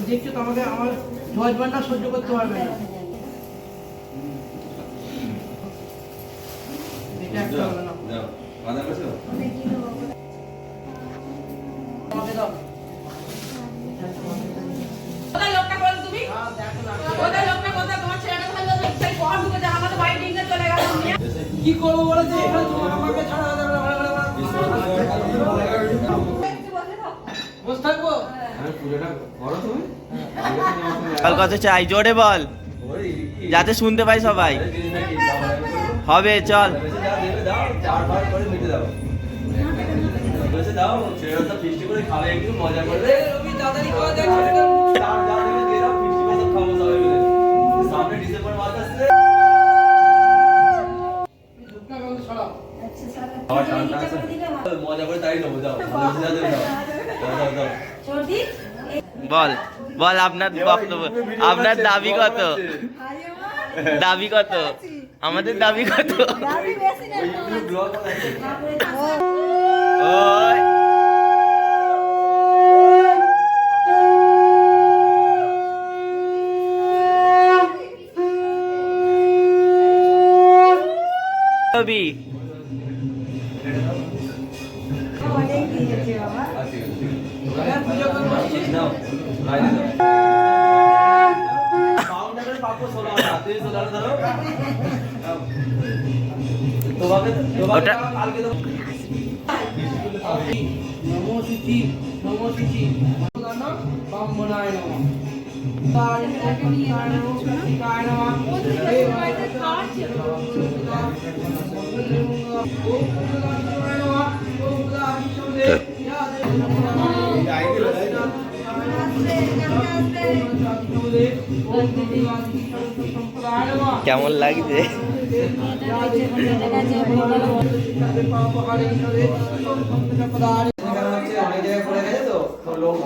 দেখছো তো আমাকে আমার জজবানটা সহ্য করতে পারবে না। কি করবো বলেছে আমাকে ছাড়া বসে থাকবো। কত চাই জোরে বল যাতে শুনতে পাই সবাই। হবে চল মজা করে তাই নেবো। যাও বল বল আপনার বক্তব্য, আপনার দাবি কত? দাবি কত? আমাদের দাবি কত? কেমন লাগছে? অনেক জায়গায় পড়ে গেছে তো লোক